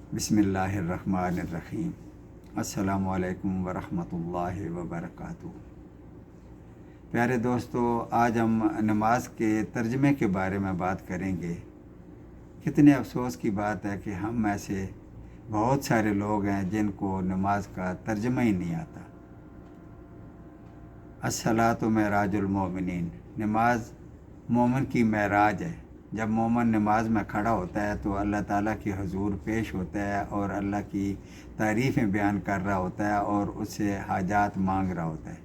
بسم اللہ الرحمن الرحیم۔ السلام علیکم ورحمۃ اللہ وبرکاتہ۔ پیارے دوستو، آج ہم نماز کے ترجمے کے بارے میں بات کریں گے۔ کتنے افسوس کی بات ہے کہ ہم میں سے بہت سارے لوگ ہیں جن کو نماز کا ترجمہ ہی نہیں آتا۔ الصلاۃ معراج المومنین، نماز مومن کی معراج ہے۔ جب مومن نماز میں کھڑا ہوتا ہے تو اللہ تعالیٰ کے حضور پیش ہوتا ہے اور اللہ کی تعریفیں بیان کر رہا ہوتا ہے اور اس سے حاجات مانگ رہا ہوتا ہے۔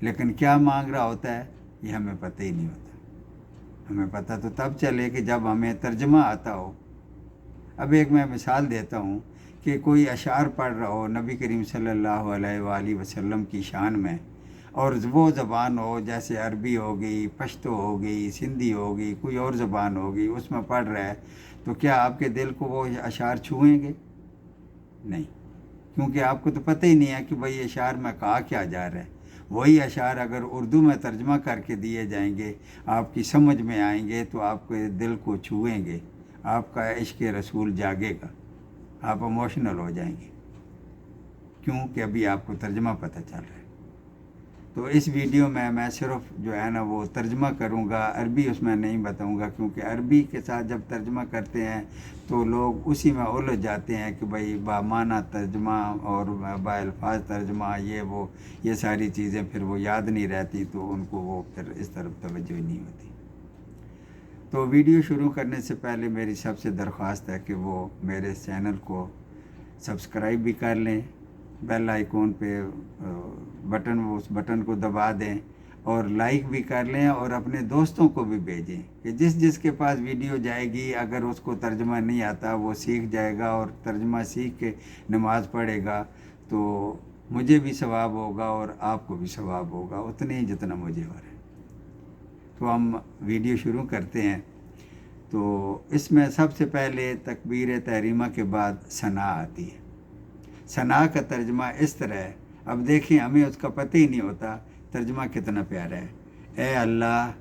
لیکن کیا مانگ رہا ہوتا ہے یہ ہمیں پتہ ہی نہیں ہوتا۔ ہمیں پتہ تو تب چلے کہ جب ہمیں ترجمہ آتا ہو۔ اب ایک میں مثال دیتا ہوں کہ کوئی اشعار پڑھ رہا ہو نبی کریم صلی اللہ علیہ وآلہ وسلم کی شان میں، اور وہ زبان ہو جیسے عربی ہو گئی، پشتو ہو گئی، سندھی ہو گئی، کوئی اور زبان ہو گئی، اس میں پڑھ رہا ہے، تو کیا آپ کے دل کو وہ اشعار چھوئیں گے؟ نہیں، کیونکہ آپ کو تو پتہ ہی نہیں ہے کہ بھئی اشعار میں کہا کیا جا رہا ہے۔ وہی اشعار اگر اردو میں ترجمہ کر کے دیے جائیں گے، آپ کی سمجھ میں آئیں گے تو آپ کے دل کو چھوئیں گے، آپ کا عشق رسول جاگے گا، آپ ایموشنل ہو جائیں گے، کیونکہ ابھی آپ کو ترجمہ پتہ چل رہا ہے۔ تو اس ویڈیو میں صرف جو ہے نا وہ ترجمہ کروں گا، عربی اس میں نہیں بتاؤں گا، کیونکہ عربی کے ساتھ جب ترجمہ کرتے ہیں تو لوگ اسی میں الجھ جاتے ہیں کہ بھئی بامعنی ترجمہ اور با الفاظ ترجمہ، یہ ساری چیزیں پھر وہ یاد نہیں رہتی، تو ان کو وہ پھر اس طرف توجہ ہی نہیں ہوتی۔ تو ویڈیو شروع کرنے سے پہلے میری سب سے درخواست ہے کہ وہ میرے چینل کو سبسکرائب بھی کر لیں، بیل آئیکن پہ اس بٹن کو دبا دیں، اور لائک بھی کر لیں، اور اپنے دوستوں کو بھی بھیجیں کہ جس کے پاس ویڈیو جائے گی، اگر اس کو ترجمہ نہیں آتا وہ سیکھ جائے گا، اور ترجمہ سیکھ کے نماز پڑھے گا تو مجھے بھی ثواب ہوگا اور آپ کو بھی ثواب ہوگا اتنے ہی جتنا مجھے ہو رہا ہے۔ تو ہم ویڈیو شروع کرتے ہیں۔ تو اس میں سب سے پہلے تکبیر تحریمہ کے بعد ثنا آتی ہے۔ ثنا کا ترجمہ اس طرح ہے، اب دیکھیں ہمیں اس کا پتہ ہی نہیں ہوتا، ترجمہ کتنا پیارا ہے۔ اے اللہ،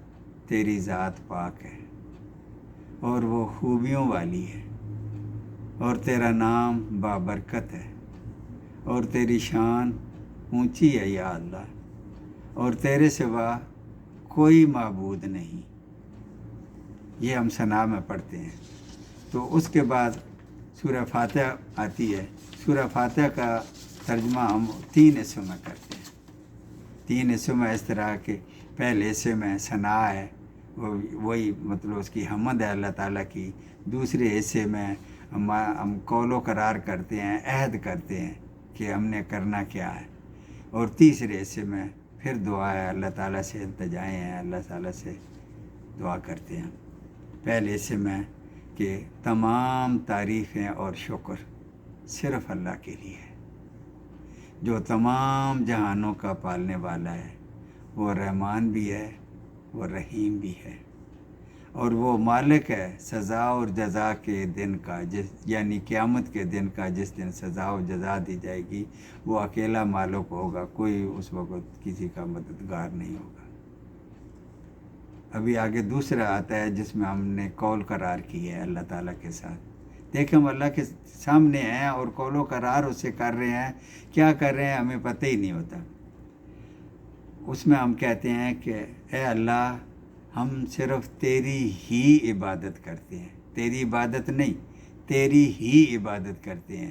تیری ذات پاک ہے اور وہ خوبیوں والی ہے، اور تیرا نام بابرکت ہے، اور تیری شان اونچی ہے یا اللہ، اور تیرے سوا کوئی معبود نہیں۔ یہ ہم ثنا میں پڑھتے ہیں۔ تو اس کے بعد سورہ فاتحہ آتی ہے۔ سورہ فاتحہ کا ترجمہ ہم 3 حصوں میں کرتے ہیں۔ 3 حصوں میں اس طرح کے، پہلے حصے میں ثنا ہے، وہی مطلب اس کی حمد ہے اللہ تعالیٰ کی۔ دوسرے حصے میں ہم قول و قرار کرتے ہیں، عہد کرتے ہیں کہ ہم نے کرنا کیا ہے، اور تیسرے حصے میں پھر دعا ہے، اللہ تعالیٰ سے التجائیں ہیں، اللہ تعالیٰ سے دعا کرتے ہیں۔ پہلے حصے میں کہ تمام تعریفیں اور شکر صرف اللہ کے لیے ہے، جو تمام جہانوں کا پالنے والا ہے، وہ رحمان بھی ہے، وہ رحیم بھی ہے، اور وہ مالک ہے سزا اور جزا کے دن کا، یعنی قیامت کے دن کا، جس دن سزا و جزا دی جائے گی، وہ اکیلا مالک ہوگا، کوئی اس وقت کسی کا مددگار نہیں ہوگا۔ ابھی آگے دوسرا آتا ہے جس میں ہم نے قول قرار کی ہے اللہ تعالیٰ کے ساتھ۔ دیکھیں ہم اللہ کے سامنے ہیں اور قول و قرار اس سے کر رہے ہیں، کیا کر رہے ہیں ہمیں پتہ ہی نہیں ہوتا۔ اس میں ہم کہتے ہیں کہ اے اللہ، ہم صرف تیری ہی عبادت کرتے ہیں، تیری عبادت نہیں، تیری ہی عبادت کرتے ہیں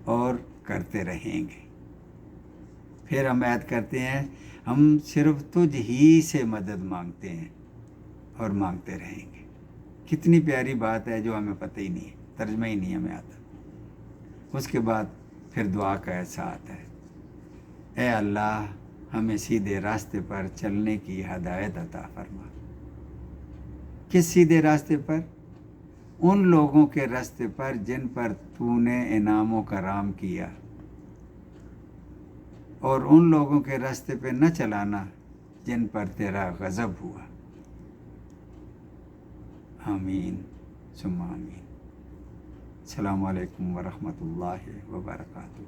اور کرتے رہیں گے۔ پھر ہم عہد کرتے ہیں ہم صرف تجھ ہی سے مدد مانگتے ہیں اور مانگتے رہیں گے۔ کتنی پیاری بات ہے جو ہمیں پتہ ہی نہیں ہے، ترجمہ ہی نہیں ہمیں آتا۔ اس کے بعد پھر دعا کا ایسا آتا ہے، اے اللہ، ہمیں سیدھے راستے پر چلنے کی ہدایت عطا فرما۔ کس سیدھے راستے پر؟ ان لوگوں کے راستے پر جن پر تو نے انعام و کرام کیا، اور ان لوگوں کے راستے پہ نہ چلانا جن پر تیرا غضب ہوا۔ آمین ثم آمین۔ السلام علیکم ورحمۃ اللہ وبرکاتہ۔